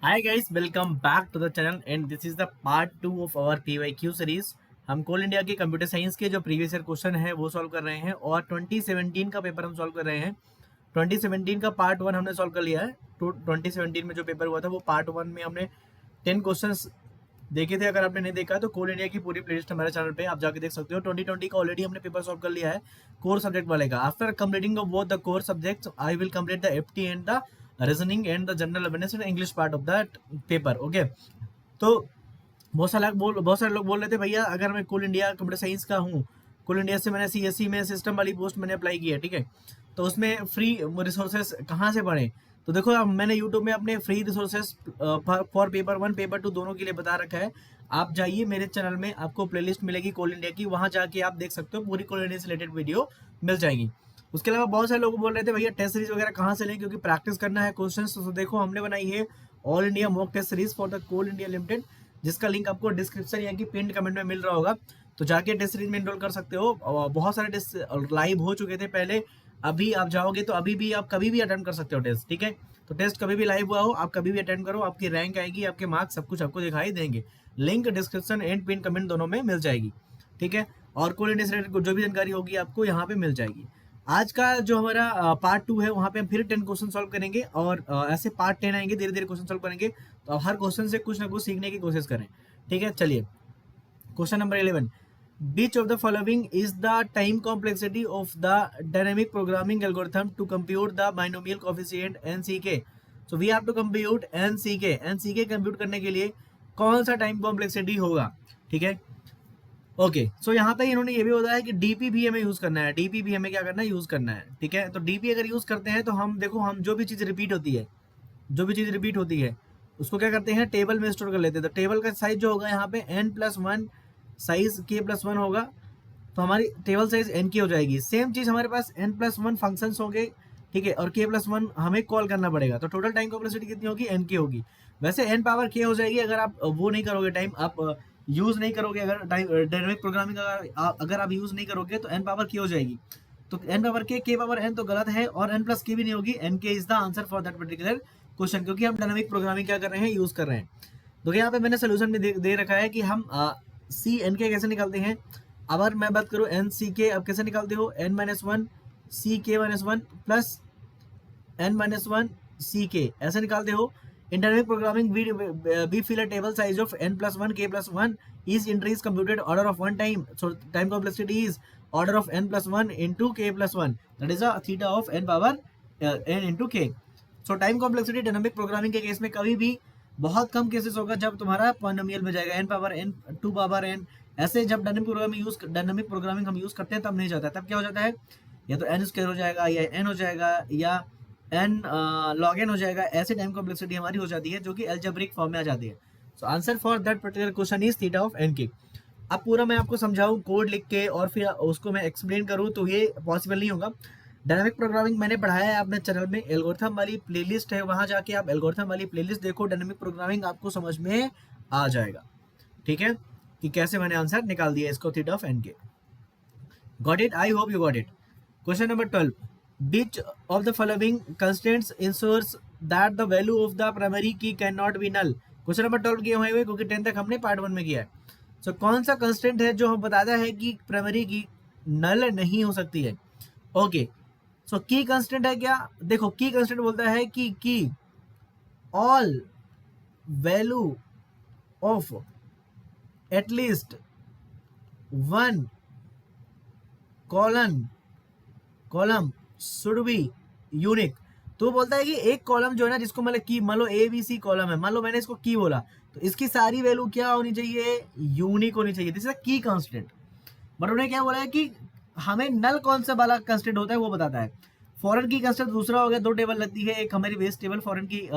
Hi guys, welcome back to the channel and this is the part 2 of our PYQ series। हम कोल India के computer science के जो previous year question है वो solve कर रहे हैं और 2017 का पेपर हम सॉल्व कर रहे हैं। 2017 का पार्ट 1 हमने सॉल्व कर लिया है। 2017 में जो पेपर हुआ था वो पार्ट 1 में हमने 10 क्वेश्चंस देखे थे। अगर आपने नहीं देखा तो कोल इंडिया की पूरी प्लेलिस्ट हमारे चैनल पे आप जाके देख सकते हो। 2020 का ऑलरेडी हमने पेपर सॉल्व कर लिया है कोर सब्जेक्ट वाले का। After completing of both the core subjects I will complete the FT and the reasoning and the general awareness and English part of that paper. Okay, तो बहुत सारे लोग बोल रहे थे भैया अगर मैं कोल इंडिया कंप्यूटर साइंस का हूँ, कोल इंडिया से मैंने सीएससी में सिस्टम वाली पोस्ट मैंने अप्लाई की है, ठीक है, तो उसमें फ्री रिसोर्सेस कहाँ से पढ़ें। तो देखो अब मैंने यूट्यूब में अपने free resources for paper 1 paper 2 दोनों के लिए बता रखा है। आप जाइए मेरे चैनल में, आपको प्लेलिस्ट मिलेगी कोल इंडिया की, वहाँ जाके आप देख सकते हो, पूरी कोल इंडिया से रिलेटेड वीडियो मिल जाएगी। उसके अलावा बहुत सारे लोग बोल रहे थे भैया टेस्ट सीरीज वगैरह कहाँ से लें क्योंकि प्रैक्टिस करना है क्वेश्चन। तो देखो हमने बनाई है all India mock test series for the Coal India Limited, जिसका लिंक आपको डिस्क्रिप्शन या कि पिन कमेंट में मिल रहा होगा। तो जाके टेस्ट सीरीज में इनरोल कर सकते हो। बहुत सारे टेस्ट लाइव हो चुके थे पहले, अभी आप जाओगे तो अभी भी आप कभी भी अटेंड कर सकते हो टेस्ट, ठीक है। तो टेस्ट कभी भी लाइव हुआ हो आप कभी भी अटेंड करो, आपकी रैंक आएगी, आपके मार्क्स सब कुछ आपको दिखाई देंगे। Link description and pin comment दोनों में मिल जाएगी, ठीक है। और कोल इंडिया से रिलेटेड जो भी जानकारी होगी आपको यहाँ पे मिल जाएगी। आज का जो हमारा पार्ट 2 है वहाँ पे हम फिर 10 क्वेश्चन सॉल्व करेंगे और ऐसे पार्ट 10 आएंगे, धीरे धीरे क्वेश्चन सॉल्व करेंगे। तो हर क्वेश्चन से कुछ ना कुछ सीखने की कोशिश करें, ठीक है। चलिए question number 11, which of the following is the time complexity of the dynamic programming algorithm to compute the binomial coefficient nck। so we have to compute nck compute करने के लिए कौन सा टाइम कॉम्प्लेक्सिटी होगा, ठीक है। ओके, सो यहाँ पे इन्होंने ये भी बताया कि डीपी भी हमें यूज करना है, डीपी भी हमें क्या करना है, यूज करना है, ठीक है। तो डीपी अगर यूज करते हैं तो हम देखो, हम जो भी चीज रिपीट होती है, जो भी चीज रिपीट होती है उसको क्या करते हैं, टेबल में स्टोर कर लेते हैं। तो टेबल का साइज जो होगा यहाँ पे n+1 साइज k+1 होगा, तो हमारी टेबल साइज एन की हो जाएगी। सेम चीज हमारे पास n+1 फंक्शंस होंगे, ठीक है, और k+1 हमें कॉल करना पड़ेगा। तो टोटल टाइम कॉम्प्लेक्सिटी कितनी होगी, n की होगी। वैसे n पावर k हो जाएगी अगर आप वो नहीं करोगे, टाइम आप यूज नहीं करोगे, अगर टाइम डायनेमिक प्रोग्रामिंग अगर आप यूज नहीं करोगे तो n पावर k हो जाएगी। तो n power k power n तो गलत है और n+k भी नहीं होगी। nk is the answer for that particular question, क्योंकि हम डायनेमिक प्रोग्रामिंग क्या कर रहे हैं, यूज कर रहे हैं। तो यहाँ पे मैंने सोल्यूशन में दे रखा है कि हम सी एन के कैसे निकालते हैं। अगर मैं बात करूँ एन सी के, अब कैसे निकालते हो, n-1 सी के -1 प्लस n-1 सी के, ऐसे निकालते हो। In dynamic programming, we fill a table size of n+1 k+1. Each entry is computed order of one time. So time complexity is order of n+1 into k+1. That is a theta of n power n into k. So time complexity dynamic programming के case में कभी भी बहुत कम cases होगा जब तुम्हारा polynomial में जाएगा n power n 2 power n। ऐसे जब डायनेमिक प्रोग्रामिंग हम यूज करते हैं तब नहीं जाता है। तब क्या हो जाता है, या तो n स्क्वायर हो जाएगा, या n हो जाएगा, या n log n हो जाएगा। ऐसे टाइम कॉम्प्लेक्सिटी हमारी हो जाती है जो कि एल्जेब्रिक फॉर्म में आ जाती है। So answer for that particular question is theta of n के। अब पूरा मैं आपको समझाऊं कोड लिख के और फिर उसको मैं एक्सप्लेन करूं तो ये पॉसिबल नहीं होगा। डायनामिक प्रोग्रामिंग मैंने पढ़ाया है अपने चैनल में, एल्गोरिथम वाली प्लेलिस्ट है, वहां जाके आप एल्गोरिथम वाली प्लेलिस्ट देखो, डायनामिक प्रोग्रामिंग आपको समझ में आ जाएगा, ठीक है, कि कैसे मैंने आंसर निकाल दिया इसको थीटा ऑफ n के। Got it, I hope you got it. Question number 12, which of the following constraints ensures that the value of the primary key cannot be null। Question number 12 किए हुए क्योंकि 10 तक हमने part 1 में किया है। सो कौन सा कंस्टेंट है जो हम बताता है कि प्राइमरी की नल नहीं हो सकती है। ओके, सो की कंस्टेंट है क्या, देखो की कंस्टेंट बोलता है कि all value of at least one column should be unique. तो बोलता है कि एक कॉलम जो है ना, जिसको मतलब की, मान लो ए बी सी कॉलम है, मान लो मैंने इसको की बोला, तो इसकी सारी वैल्यू क्या होनी चाहिए, यूनिक होनी चाहिए। दिस इज की कांस्टेंट। बट उन्होंने क्या बोला है कि हमें नल कौन सा वाला कांस्टेंट होता है वो बताता है। फॉरेन की कांस्टेंट दूसरा हो गया, दो टेबल लगती है, एक हमारी बेस टेबल, फॉरेन की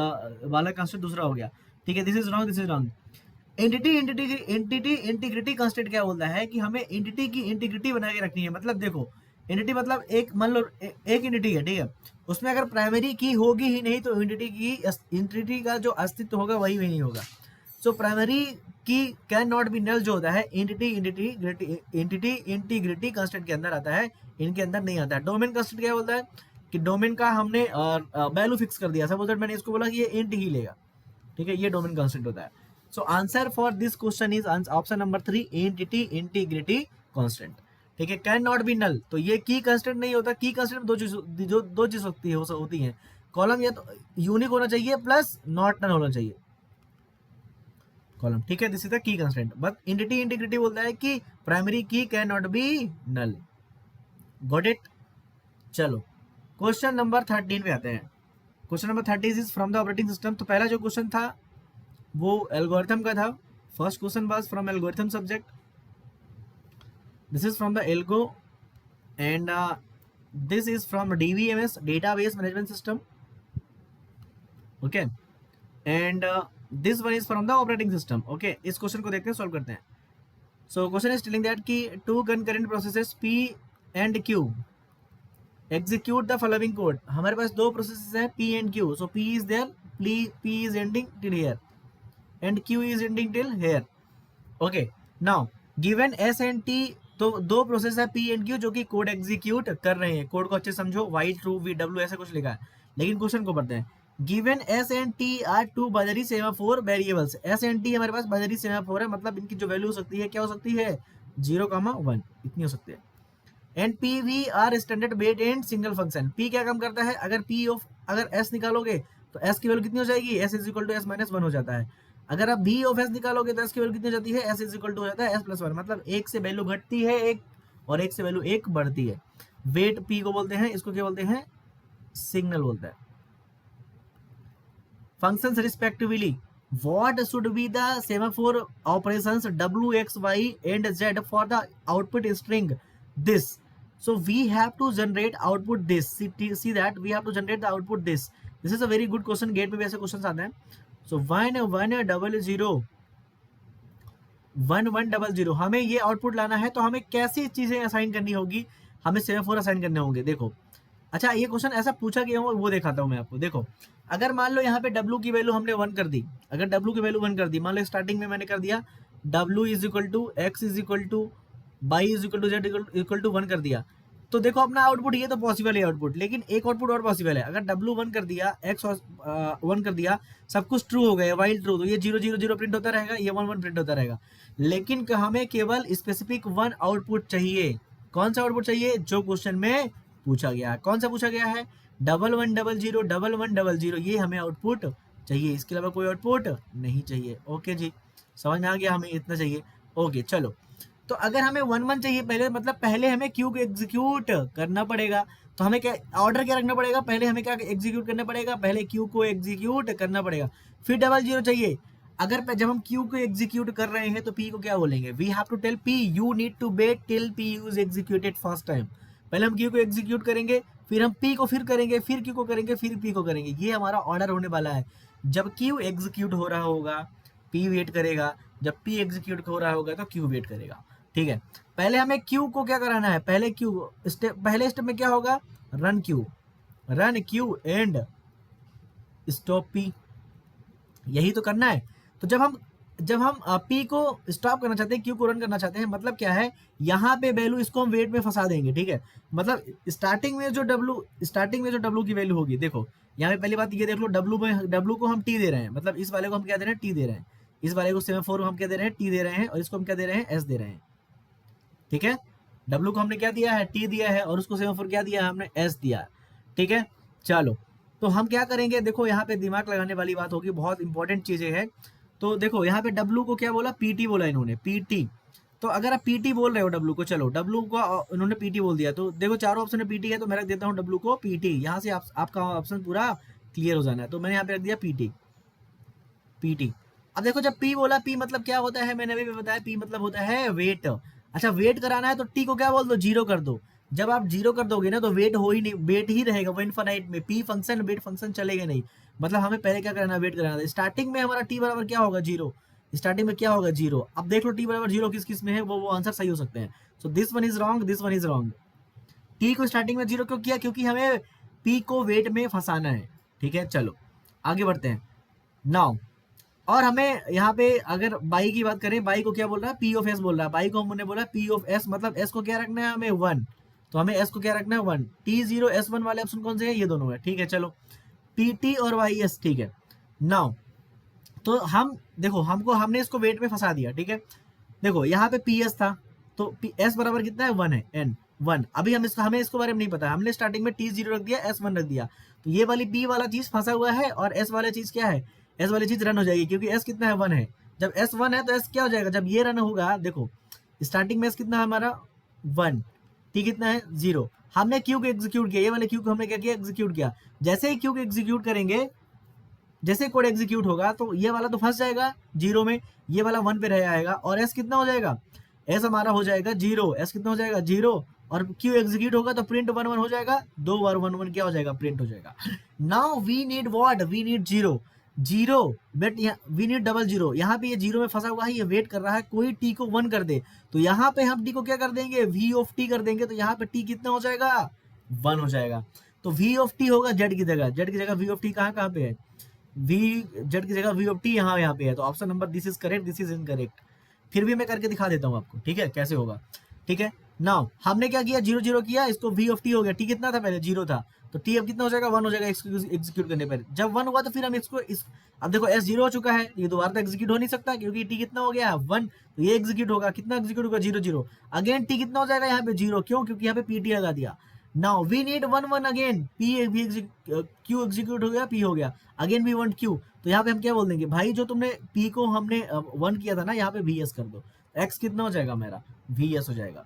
वाला कांस्टेंट दूसरा हो गया, ठीक है। This is wrong, this is wrong. Entity integrity constant क्या बोलता है कि हमें एंटिटी की इंटीग्रिटी बना के रखनी है। मतलब देखो, एंटिटी मतलब एक, मान लो एक एंटिटी है, ठीक है, उसमें अगर प्राइमरी की होगी ही नहीं तो एंटिटी का जो अस्तित्व होगा वही नहीं होगा। So primary key can not be नल जो होता है एंटिटी इंटीग्रिटी कांस्टेंट के अंदर आता है, इनके अंदर नहीं आता है। डोमेन कांस्टेंट क्या बोलता है कि डोमेन का हमने वैल्यू फिक्स कर दिया, सपोज दैट मैंने इसको बोला कि ये इंट ही लेगा, ठीक है, ये डोमेन कांस्टेंट होता है। So answer for this question is option number 3, entity integrity constant. ठीक है, कैन नॉट बी नल, तो ये की कांस्टेंट नहीं होता। की कांस्टेंट में दो चीज होती है, कॉलम या तो यूनिक होना चाहिए प्लस नॉट नल होना चाहिए कॉलम। ठीक है, this is the key constant. But entity integrity बोलता है कि primary key can not be null. Got it. चलो क्वेश्चन नंबर 13 पे आते हैं। Question number 30 is from the operating system. तो पहला जो क्वेश्चन था वो एल्गोरिथम का था। First question was from algorithm subject, this is from the algo, and this is from DBMS, database management system. Okay, and this one is from the operating system. Okay, इस question को देखते हैं, solve करते हैं। So question is telling that कि two concurrent processes P and Q execute the following code. हमारे पास दो प्रोसेसेस हैं P and Q. So P is there, P is ending till here and Q is ending till here. Okay, now given S and T, तो दो process है P and Q जो कि code execute कर रहे हैं। Code को अच्छे समझो, वाई ट्रू वी डब्ल्यू ऐसा कुछ लिखा है, लेकिन क्वेश्चन को पढ़ते हैं। Given S and T are two binary semaphore variables. S and T हमारे पास बाइनरी सेमाफोर है, मतलब इनकी जो वैल्यू हो सकती है क्या हो सकती है, 0,1 इतनी हो सकती है। And P V are standard wait and signal function. P क्या काम करता है, अगर एस निकालोगे तो एस की वैल्यू कितनी हो जाएगी, S is equal to S minus 1 हो जाता है। अगर आप बी ऑफ एस निकालोगे तो एस की वैल्यू कितनी हो जाती है, एस इज इक्वल टू हो जाता है एस प्लस 1, मतलब एक से वैल्यू घटती है एक और एक से वैल्यू एक बढ़ती है। वेट पी को बोलते हैं, इसको क्या बोलते हैं, सिग्नल बोलते हैं। Functions respectively what should be the semaphore operations w x y and z for the output string this. So we have to generate output this. See that we have to generate the output this. This is a very good question, gate पे भी ऐसे question आते हैं। So 1 1 0 0 1 1 0 0 हमें ये output लाना है, तो हमें कैसी चीजें असाइन करनी होगी, हमें सेमाफोर असाइन करने होंगे। देखो, अच्छा ये क्वेश्चन ऐसा पूछा गया हो वो दिखाता हूँ मैं आपको। देखो, अगर मान लो यहाँ पे W की वैल्यू हमने 1 कर दी, अगर W की वैल्यू 1 कर दी, मान लो स्टार्टिंग में मैंने कर दिया W is equal to X is equal to Y is equal to Z equal to 1 कर दिया, तो देखो अपना आउटपुट ये तो पॉसिबल है आउटपुट, लेकिन एक आउटपुट और पॉसिबल है। अगर W 1 कर दिया, X 1 कर दिया, सब कुछ ट्रू हो गया, वाइल ट्रू, तो ये 0 0 0 प्रिंट होता रहेगा, ये 1 1 प्रिंट होता रहेगा। लेकिन हमें केवल स्पेसिफिक 1 आउटपुट चाहिए। कौन सा आउटपुट चाहिए, जो क्वेश्चन में पूछा गया है। कौन सा पूछा गया है, 1 1 0 0 1 1 0 0, ये हमें आउटपुट चाहिए, इसके अलावा कोई आउटपुट नहीं चाहिए। ओके जी, समझ में आ गया, हमें इतना चाहिए। ओके चलो, तो अगर हमें 1 1 चाहिए पहले, मतलब पहले हमें क्यू को एग्जीक्यूट करना पड़ेगा। तो हमें क्या ऑर्डर क्या रखना पड़ेगा, पहले हमें क्या एग्जीक्यूट करना पड़ेगा, पहले क्यू को एग्जीक्यूट करना पड़ेगा, फिर 0 0 चाहिए। अगर जब हम क्यू को एग्जीक्यूट कर रहे हैं तो पी को क्या बोलेंगे, we have to tell P you need to wait till P is executed first time. पहले हम क्यू को एग्जीक्यूट करेंगे, फिर हम पी को फिर करेंगे, फिर क्यू को करेंगे, फिर पी को करेंगे। ये हमारा ऑर्डर होने वाला है। जब क्यू एग्जीक्यूट हो रहा होगा पी वेट करेगा, जब पी एग्जीक्यूट हो रहा होगा तो क्यू वेट करेगा। ठीक है, पहले हमें क्यू को क्या कराना है, पहले पहले स्टेप में क्या होगा, run Q and stop P, यही तो करना है। तो जब हम पी को स्टॉप करना चाहते हैं, क्यू को रन करना चाहते हैं, मतलब क्या है, यहाँ पे वैल्यू इसको हम वेट में फंसा देंगे। ठीक है, मतलब स्टार्टिंग में जो डब्लू की वैल्यू होगी, देखो यहाँ पे पहली बात ये देख लो, डब्लू को हम टी दे रहे हैं, मतलब इस वाले को हम क्या दे रहे हैं, टी दे रहे हैं, इस वाले को सेमाफोर को हम क्या दे रहे हैं, टी दे रहे हैं, और इसको हम क्या दे रहे हैं, एस दे रहे हैं। ठीक है, डब्लू को हमने क्या दिया है, टी दिया है, और उसको सेमाफोर क्या दिया है, हमने एस दिया। ठीक है, चलो तो हम क्या करेंगे, देखो यहाँ पे दिमाग लगाने वाली बात होगी, बहुत इंपॉर्टेंट चीजें हैं। तो देखो यहाँ पे डब्लू को क्या बोला, पीटी बोला इन्होंने, पीटी। तो अगर आप पीटी बोल रहे हो डब्लू को, चलो डब्लू को उन्होंने पीटी बोल दिया, तो देखो चारों ऑप्शन में पीटी है, तो मैं रख देता हूँ डब्लू को पीटी। यहाँ से आपका ऑप्शन पूरा क्लियर हो जाना है, तो मैंने यहाँ पे रख दिया पीटी। अब देखो जब पी बोला, पी मतलब क्या होता है, मैंने अभी बताया, पी मतलब होता है वेट। अच्छा वेट कराना है तो टी को क्या बोल दो, 0 कर दो। जब आप 0 कर दोगे ना तो वेट हो ही नहीं, वेट ही रहेगा वो इनफाइनाइट में, पी फंक्शन वेट फंक्शन चलेगा नहीं। मतलब हमें पहले क्या करना है, वेट कराना था। स्टार्टिंग में हमारा टी बराबर क्या होगा, 0, स्टार्टिंग में क्या होगा, 0। अब देख लो टी बराबर 0 किस में है, वो आंसर सही हो सकते हैं। So this one is wrong, this one is wrong. T को स्टार्टिंग में 0 क्यों किया, क्योंकि हमें पी को वेट में फंसाना है। ठीक है, चलो आगे बढ़ते हैं नाउ। और हमें यहाँ पे अगर बाई की बात करें, बाई को क्या बोल रहा है, पी ऑफ एस बोल रहा है, बाई को हमने बोला पी ऑफ एस, मतलब एस को क्या रखना है हमें, 1, तो हमें एस को क्या रखना है, 1। T0 S1 वाले ऑप्शन कौन से हैं, ये दोनों है। ठीक है, चलो पी टी और वाई एस। ठीक है, नाउ तो हम देखो हमने इसको वेट में फंसा दिया, ठीक है। देखो यहाँ पे पी एस था, तो एस बराबर कितना है 1 है, एन 1। अभी हमें इसको बारे में नहीं पता, हमने स्टार्टिंग में टी 0 रख दिया, एस 1 रख दिया, तो ये वाली पी वाला चीज फंसा हुआ है और एस वाला चीज क्या है, एस वाली चीज रन हो जाएगी, क्योंकि एस कितना है 1 है। जब एस 1 है तो एस क्या हो जाएगा, जब ये रन होगा, देखो स्टार्टिंग में एस कितना है हमारा 1, टी कितना है 0। हमने क्यू को एग्जीक्यूट किया, ये वाले क्यू को हमने क्या किया, एग्जीक्यूट किया। जैसे ही क्यू को एग्जीक्यूट करेंगे, जैसे कोड एग्जीक्यूट होगा तो ये वाला तो फंस जाएगा 0 में, ये वाला 1 पे रह जाएगा, और एस कितना हो जाएगा, एस हमारा हो जाएगा 0, एस कितना हो जाएगा 0, और क्यू एग्जीक्यूट होगा तो प्रिंट 1 1 हो जाएगा, 2 बार 1 1 क्या हो जाएगा, प्रिंट हो जाएगा। Now we need what, we need 0 0, but we need double 0। यहाँ पे ये 0 में फंसा हुआ है, ये वेट कर रहा है कोई टी को 1 कर दे, तो यहाँ पे हम टी को क्या कर देंगे, वी ऑफ टी कर देंगे, तो यहाँ पे टी कितना हो जाएगा 1 हो जाएगा। तो वी ऑफ टी होगा जेड की जगह, जेड की जगह वी ऑफ टी कहाँ पे है, वी जेड की जगह वी ऑफ टी यहाँ पे है, तो option number this is correct, this is incorrect. फिर भी मैं करके दिखा देता हूँ आपको, ठीक है, कैसे होगा, ठीक है। नाउ हमने क्या किया, 0 0 किया, इसको वी ऑफ टी हो गया, टी कितना था पहले 0 था, तो टी अब कितना हो जाएगा 1 हो जाएगा एग्जीक्यूट करने पर। जब 1 हुआ तो फिर हम इसको अब देखो एस 0 हो चुका है, ये दोबारा तो एग्जीक्यूट हो नहीं सकता क्योंकि टी कितना हो गया 1, तो ये एग्जीक्यूट होगा, कितना एग्जीक्यूट होगा 0 0, अगेन टी कितना हो जाएगा यहाँ पे 0, क्यों, क्योंकि यहाँ पे पी टी लगा दिया। Now we need 1 1 again, P भी क्यू एग्जीक्यूट हो गया, पी हो गया, अगेन वी वांट क्यू, तो यहाँ पे हम क्या बोल देंगे, भाई जो तुमने पी को हमने 1 किया था ना, यहाँ पे वी एस कर दो, एक्स कितना हो जाएगा मेरा वी एस हो जाएगा,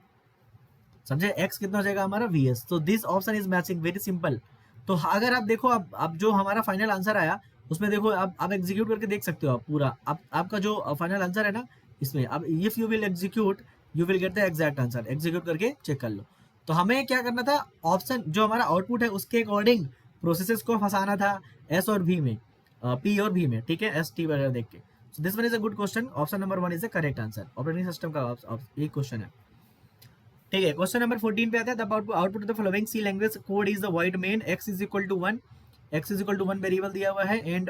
समझे, एक्स कितना हो जाएगा हमारा वी एस। तो this option is matching, very simple. तो अगर आप देखो, अब जो हमारा फाइनल आंसर आया उसमें देखो, आप एग्जीक्यूट करके देख सकते हो, आप पूरा आपका जो फाइनल आंसर है ना, इसमें अब if you will execute you will get the exact answer, execute करके चेक कर लो। तो हमें क्या करना था, ऑप्शन जो हमारा आउटपुट है उसके अकॉर्डिंग प्रोसेसेस को फंसाना था एस और वी में, पी और वी में, ठीक है, एस टी वगैरह देख के। So this one is a good question, option number 1 is the correct answer, operating system का एक क्वेश्चन है, ठीक है। क्वेश्चन नंबर 14 पे आता है, the output of the following C language code is the void main X is equal to 1, X is equal to 1 variable दिया हुआ है, एंड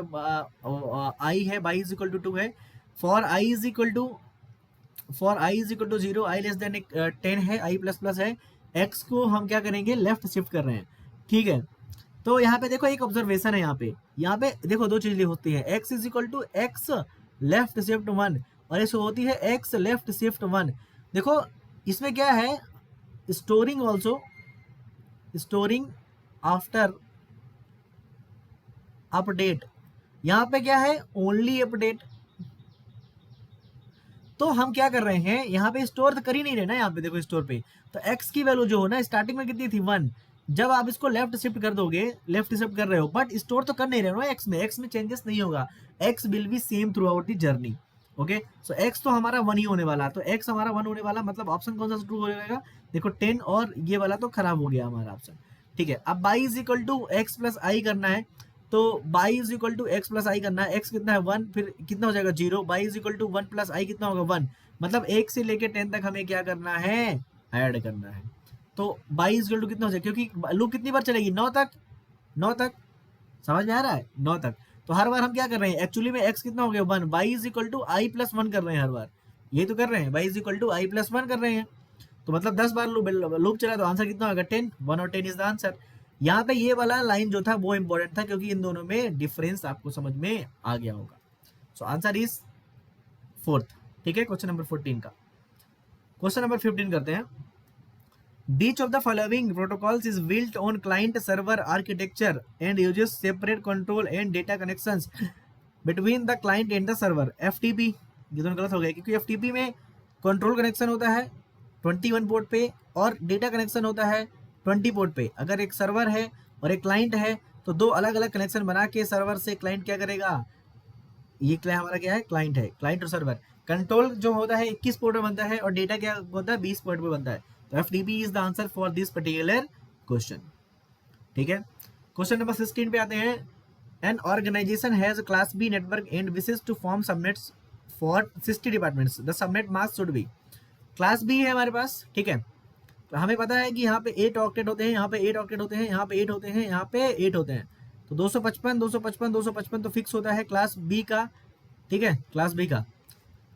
आई है, बाई इज इक्वल टू 2 है, for I is equal to 0, I less than 10 है, I plus plus है, X को हम क्या करेंगे, लेफ्ट शिफ्ट कर रहे हैं, ठीक है। तो यहाँ पे देखो एक ऑब्जर्वेशन है, यहाँ पे देखो दो चीजें होती है, X is equal to X left shift 1, और इसको होती है एक्स लेफ्ट शिफ्ट 1। देखो इसमें क्या है, storing also, storing after update, यहाँ पे क्या है, ओनली अपडेट। तो हम क्या कर रहे हैं, यहाँ पे स्टोर तो कर ही नहीं रहे ना, यहाँ पे देखो स्टोर पे, तो x की वैल्यू जो हो ना स्टार्टिंग में कितनी थी 1, जब आप इसको लेफ्ट शिफ्ट कर दोगे, लेफ्ट शिफ्ट कर रहे हो बट स्टोर तो कर नहीं रहे हो ना x में चेंजेस नहीं होगा, x will be same through out the journey, okay. So x तो हमारा 1 ही होने वाला, तो x हमारा 1 होने वाला, मतलब ऑप्शन कौन सा ट्रू हो जाएगा, देखो 10 और ये वाला तो खराब हो गया हमारा ऑप्शन, ठीक है। अब Y is equal to X plus I करना है, तो Y is equal to X plus I करना है, एक्स कितना है 1, फिर कितना हो जाएगा 0, Y is equal to 1 plus I कितना होगा 1, मतलब 1 से लेके 10 तक हमें क्या करना है, ऐड करना है। तो बाई इज इक्वल टू कितना हो जाएगा, क्योंकि लूप कितनी बार चलेगी 9 तक, 9 तक, समझ में आ रहा है 9 तक, तो हर बार हम क्या कर रहे हैं, एक्चुअली में एक्स कितना हो गया 1, Y is equal to I plus 1 कर रहे हैं हर बार, ये तो कर रहे हैं, Y is equal to I plus 1 कर रहे हैं, तो मतलब 10 बार लूप चला, तो आंसर कितना होगा 10, 1 और 10 इज द आंसर। यहाँ पे ये वाला लाइन जो था वो इंपॉर्टेंट था, क्योंकि इन दोनों में डिफरेंस आपको समझ में आ गया होगा। सो आंसर इज 4th, ठीक है, क्वेश्चन नंबर 14 का। क्वेश्चन नंबर 15 करते हैं, which of the following protocols is built on client server architecture and uses separate control and data connections between the client and the server, FTP, ये दोनों गलत हो गए, क्योंकि एफटीपी में कंट्रोल कनेक्शन होता है 21 पोर्ट पे और डेटा कनेक्शन होता है 20 पोर्ट पे। अगर एक सर्वर है और एक क्लाइंट है तो दो अलग अलग कनेक्शन बना के सर्वर से क्लाइंट क्या करेगा, ये हमारा क्या है, क्लाइंट है, क्लाइंट और सर्वर। कंट्रोल जो होता है 21 पोर्ट में बनता है और डेटा क्या होता है 20 पोर्ट में बनता है, तो FTP is the answer for this particular question, ठीक है। क्वेश्चन नंबर 16 पे आते हैं, an organization has class B network and wishes to form subnets for 60 departments, the subnet mask should be, class B है हमारे पास, ठीक है। तो हमें पता है कि यहाँ पे 8 ऑक्टेट होते हैं, यहाँ पे 8 ऑक्टेट होते हैं, यहाँ पे 8 होते हैं, यहाँ पे 8 होते हैं, तो 255 255 255 तो फिक्स होता है क्लास बी का, ठीक है, क्लास बी का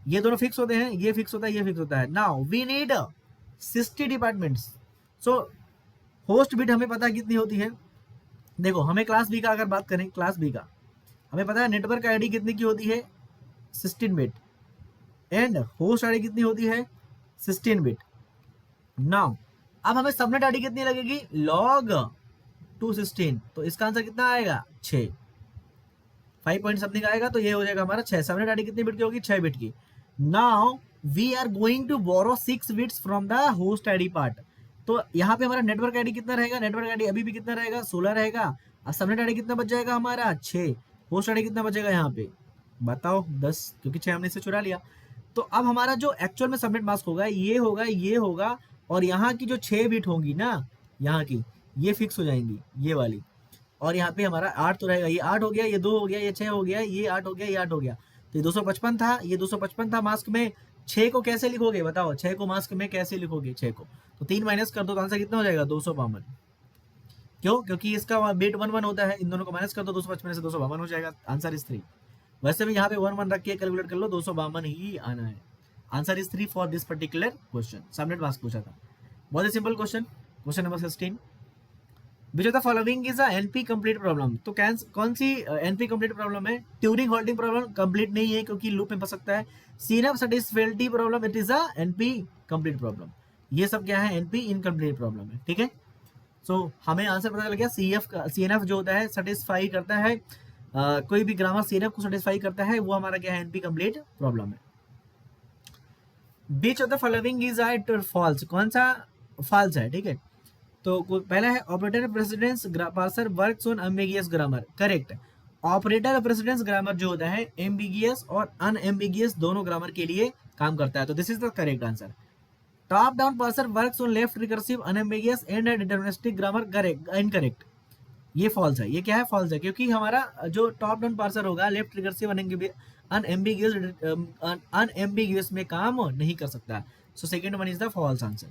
ये दोनों फिक्स होते हैं, ये फिक्स होता है, ये फिक्स होता है। Now we need 60 departments, so host bit हमें पता है कितनी होती है, देखो हमें क्लास बी का अगर बात करें, क्लास बी का हमें पता है नेटवर्क आईडी कितने की होती है 16 बिट एंड होस्ट आईडी कितनी होती है 16 बिट। नाउ अब हमें सबनेट आईडी कितनी लगेगी log 216, तो इसका आंसर कितना आएगा 6, 5 पॉइंट समथिंग आएगा, तो ये हो जाएगा हमारा 6। सबनेट आईडी कितनी बिट की होगी 6 बिट की। Now we are going to borrow 6 bits from the host ID part. तो यहाँ पे हमारा नेटवर्क आईडी कितना रहेगा, नेटवर्क आईडी अभी भी कितना रहेगा 16 रहेगा, और सबनेट आईडी कितना बच जाएगा हमारा 6, होस्ट आईडी कितना बचेगा यहाँ पे बताओ 10, क्योंकि 6 हमने इसे चुरा लिया। तो अब हमारा जो एक्चुअल में सबनेट मास्क होगा ये होगा, ये होगा, और यहाँ की जो 6 बिट होंगी ना यहाँ की, ये फिक्स हो जाएंगी ये वाली, और यहाँ पे हमारा 8 तो रहेगा, ये 8 हो गया, ये 2 हो गया, ये 6 हो गया, ये 8 हो गया, ये 8 हो गया, तो ये 255 था, ये 255 था मास्क में। 6 को कैसे लिखोगे बताओ, 6 को मास्क में कैसे लिखोगे 6 को, तो 3 माइनस कर दो तो आंसर कितना हो जाएगा 252। क्यों, क्योंकि इसका बिट 1 1 होता है, इन दोनों को माइनस कर दो 255 से 252 हो जाएगा, आंसर इज 3। वैसे भी यहाँ पे 1 1 रख के कैलकुलेट कर लो, 252 ही आना है। Answer is 3 for this particular question. Subnet mask पूछा था, बहुत ही simple question. Question number 16, which of the following is a NP complete problem. तो कौन सी एनपी कंप्लीट प्रॉब्लम है, ट्यूरिंग होल्डिंग प्रॉब्लम कंप्लीट नहीं है क्योंकि लूप में फंस सकता है। CNF satisfactory problem, it is a NP complete problem. ये सब क्या है, एनपी इनकम्प्लीट प्रॉब्लम है, ठीक है। सो हमें आंसर पता लग गया, सीएफ का सीएनएफ जो होता है सेटिस्फाई करता है, कोई भी ग्रामर सीएनएफ को सेटिस्फाई करता है, वो हमारा क्या है एनपी कंप्लीट प्रॉब्लम है। Which of the following is false, कौन सा फॉल्स है, ठीक है। तो पहला है operator precedence parser works on ambiguous grammar, correct. Operator precedence grammar जो होता है एम्बिगियस और अनएम्बिगियस दोनों ग्रामर के लिए काम करता है, तो this is the correct answer. Top down parser works on left recursive unambiguous and deterministic grammar, correct incorrect, ये फॉल्स है। ये क्या है, फॉल्स है, क्योंकि हमारा जो टॉप डाउन पार्सर होगा लेफ्ट रिकर्सिव अनएम्बिगियस में काम नहीं कर सकता, so second one is the false answer.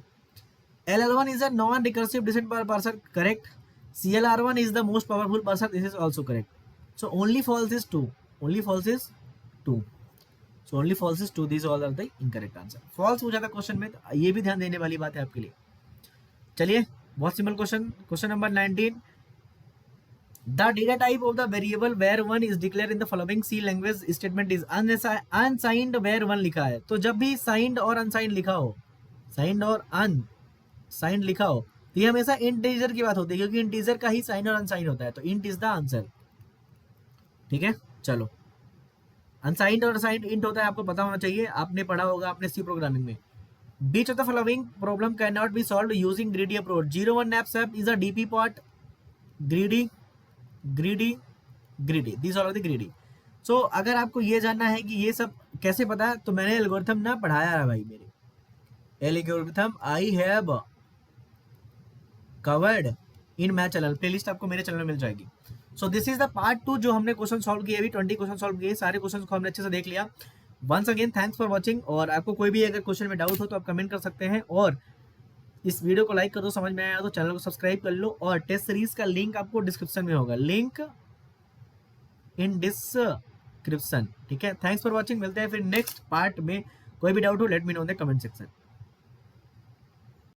LL1 is a non-recursive descent parser, correct. CLR1 is the most powerful parser, this is also correct. So only false is 2. Only false is 2. So only false is 2. These all are the incorrect answer. False पूछा था question में, तो ये भी ध्यान देने वाली बात है आपके लिए। चलिए बहुत simple question, question number 19। The data type of the variable where 1 is declared in the following C language statement is unsigned where 1 लिखा है। तो जब भी signed और unsigned लिखा हो, signed और साइन लिखा हो, तो ये हमेशा इंटीजर की बात होती है, क्योंकि इंटीजर का ही साइन और अनसाइन होता है, तो इंट इज द आंसर, ठीक है। चलो अनसाइंड और साइंड इंट होता है, आपको पता होना चाहिए, आपने पढ़ा होगा अपने सी प्रोग्रामिंग में। Which of the following problem can not be solve using greedy approach. 01 knapsack is a DP part, greedy greedy greedy, this all are the greedy. So अगर आपको ये जानना है कि ये सब कैसे पता है, तो मैंने एल्गोरिथम ना पढ़ाया है भाई, मेरे algorithm I have covered in my channel, playlist आपको मेरे चैनल में मिल जाएगी। So this is the part 2 जो हमने क्वेश्चन सॉल्व किए, अभी 20 क्वेश्चन सॉल्व किए, सारे क्वेश्चन को हमने अच्छे से देख लिया। Once again thanks for watching, और आपको कोई भी अगर क्वेश्चन में डाउट हो तो आप कमेंट कर सकते हैं, और इस वीडियो को लाइक कर दो, समझ में आया तो चैनल को सब्सक्राइब कर लो, और टेस्ट सीरीज का लिंक आपको डिस्क्रिप्शन में होगा, लिंक इन डिस्क्रिप्शन, ठीक है। थैंक्स फॉर वॉचिंग, मिलते हैं फिर नेक्स्ट पार्ट में। कोई भी डाउट हो let me know in the comment section.